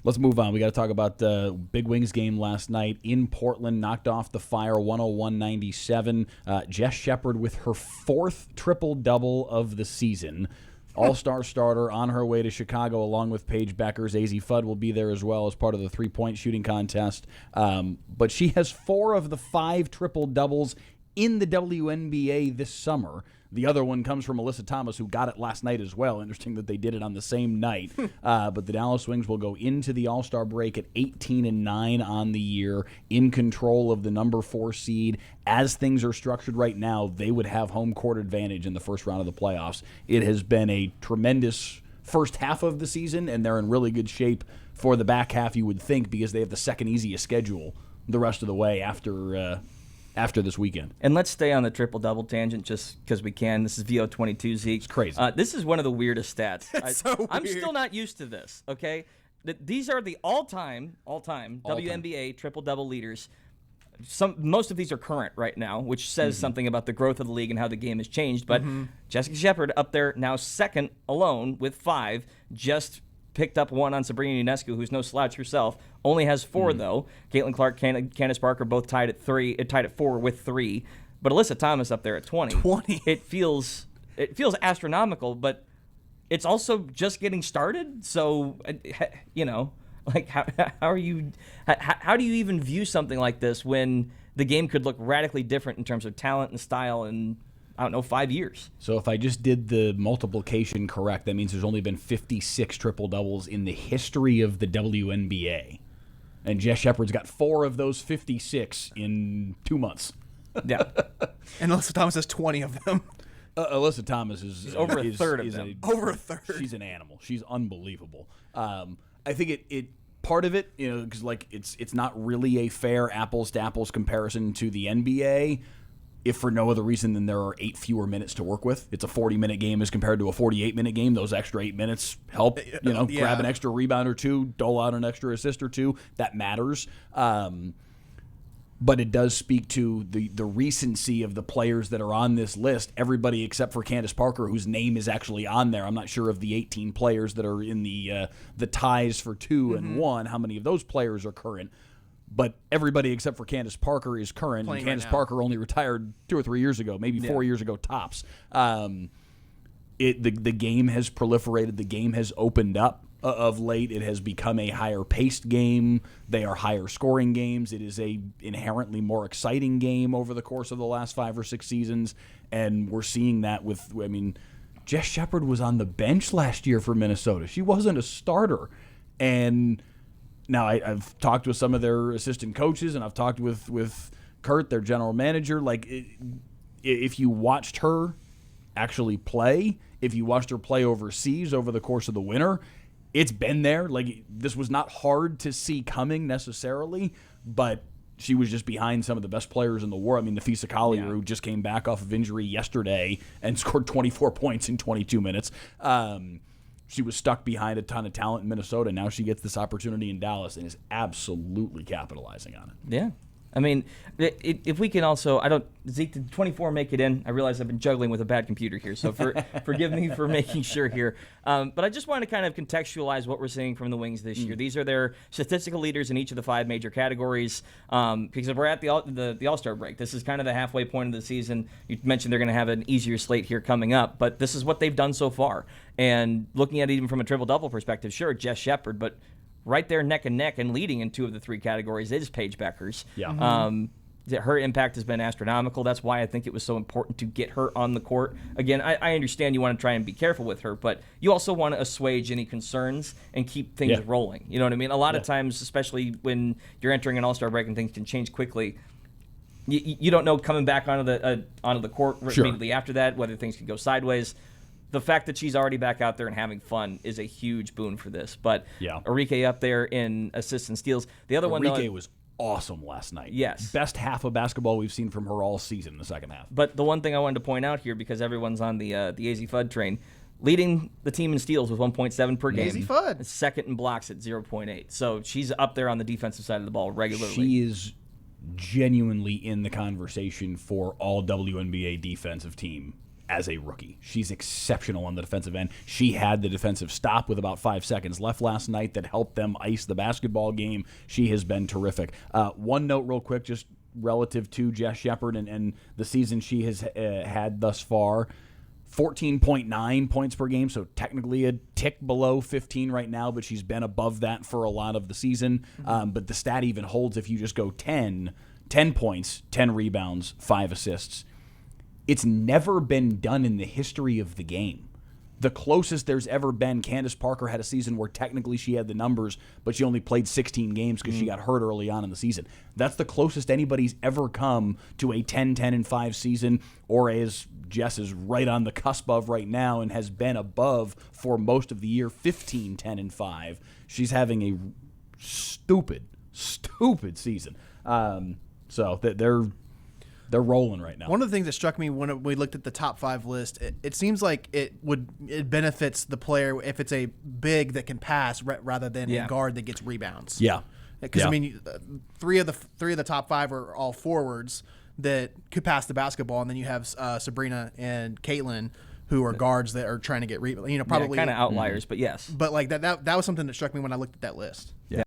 Let's move on. We got to talk about the Big Wings game last night in Portland. Knocked off the Fire 101-97. Jess Shepard with her 4th triple-double of the season. All-star starter on her way to Chicago along with Paige Beckers. AZ Fudd will be there as well as part of the three-point shooting contest. But she has 4 of the 5 triple-doubles in the WNBA this summer. The other one comes from Alyssa Thomas, who got it last night as well. Interesting that they did it on the same night. But the Dallas Wings will go into the All-Star break at 18-9 on the year, in control of the number 4 seed. As things are structured right now, they would have home court advantage in the first round of the playoffs. It has been a tremendous first half of the season, and they're in really good shape for the back half, you would think, because they have the second easiest schedule the rest of the way after this weekend. And let's stay on the triple-double tangent just because we can. This is VO22, Zeke. It's crazy. This is one of the weirdest stats. So weird. I'm still not used to this, okay? These are the all-time WNBA triple-double leaders. Most of these are current right now, which says something about the growth of the league and how the game has changed. But Jessica Shepard up there now second alone with 5, just picked up 1 on Sabrina Ionescu, who's no slouch herself. Only has 4 though. Caitlin Clark, Candace Parker both tied at 4 with 3. But Alyssa Thomas up there at 20. 20. It feels astronomical, but it's also just getting started. So like how do you even view something like this when the game could look radically different in terms of talent and style in, I don't know, 5 years? So if I just did the multiplication correct, that means there's only been 56 triple-doubles in the history of the WNBA. And Jess Shepard's got 4 of those 56 in 2 months. Yeah. And Alyssa Thomas has 20 of them. Alyssa Thomas is over a third of them. Over a third. She's an animal. She's unbelievable. I think it part of it, because like it's not really a fair apples to apples comparison to the NBA. If for no other reason than there are 8 fewer minutes to work with. It's a 40-minute game as compared to a 48-minute game. Those extra 8 minutes help, grab an extra rebound or 2, dole out an extra assist or 2. That matters. But it does speak to the recency of the players that are on this list. Everybody except for Candace Parker, whose name is actually on there. I'm not sure of the 18 players that are in the ties for 2 and 1, how many of those players are current. But everybody except for Candace Parker is current. Playing and Candace right now. Parker only retired 2 or 3 years ago, maybe 4 years ago tops. The game has proliferated. The game has opened up of late. It has become a higher-paced game. They are higher-scoring games. It is a inherently more exciting game over the course of the last 5 or 6 seasons. And we're seeing that with, Jess Shepard was on the bench last year for Minnesota. She wasn't a starter. And now, I've talked with some of their assistant coaches, and I've talked with Kurt, their general manager. If you watched her actually play, if you watched her play overseas over the course of the winter, it's been there. This was not hard to see coming necessarily, but she was just behind some of the best players in the world. Nafisa Collier, who just came back off of injury yesterday and scored 24 points in 22 minutes. She was stuck behind a ton of talent in Minnesota. Now she gets this opportunity in Dallas and is absolutely capitalizing on it. Yeah. If we can also, Zeke, did 24 make it in? I realize I've been juggling with a bad computer here, so forgive me for making sure here. But I just want to kind of contextualize what we're seeing from the Wings this year. These are their statistical leaders in each of the 5 major categories, because we're at the All-Star break. This is kind of the halfway point of the season. You mentioned they're going to have an easier slate here coming up, but this is what they've done so far. And looking at it even from a triple-double perspective, sure, Jess Shepard, but right there neck and neck and leading in 2 of the 3 categories is Paige Beckers. Yeah. Her impact has been astronomical. That's why I think it was so important to get her on the court. Again, I understand you want to try and be careful with her, but you also want to assuage any concerns and keep things rolling. You know what I mean? A lot of times, especially when you're entering an All-Star break and things can change quickly, you don't know coming back onto the court immediately after that whether things can go sideways. The fact that she's already back out there and having fun is a huge boon for this. But Arike up there in assists and steals. The other one, Arike was awesome last night. Yes. Best half of basketball we've seen from her all season in the second half. But the one thing I wanted to point out here, because everyone's on the AZ Fudd train, leading the team in steals with 1.7 per game. AZ Fudd. Second in blocks at 0.8. So she's up there on the defensive side of the ball regularly. She is genuinely in the conversation for all WNBA defensive team as a rookie. She's exceptional on the defensive end. She had the defensive stop with about 5 seconds left last night that helped them ice the basketball game. She has been terrific. One note real quick, just relative to Jess Shepard and the season she has had thus far. 14.9 points per game, so technically a tick below 15 right now, but she's been above that for a lot of the season. But the stat even holds if you just go 10 points, 10 rebounds, 5 assists. It's never been done in the history of the game. The closest there's ever been, Candace Parker had a season where technically she had the numbers, but she only played 16 games because she got hurt early on in the season. That's the closest anybody's ever come to a 10-10-5 season, or as Jess is right on the cusp of right now and has been above for most of the year, 15-10-5. She's having a stupid season. So they're rolling right now. One of the things that struck me when we looked at the top 5 list, it seems like it benefits the player if it's a big that can pass rather than a guard that gets rebounds. Yeah, because I mean, three of the top 5 are all forwards that could pass the basketball, and then you have Sabrina and Caitlin, who are guards that are trying to get rebounds. Probably kind of outliers, but yes. But like that was something that struck me when I looked at that list. Yeah.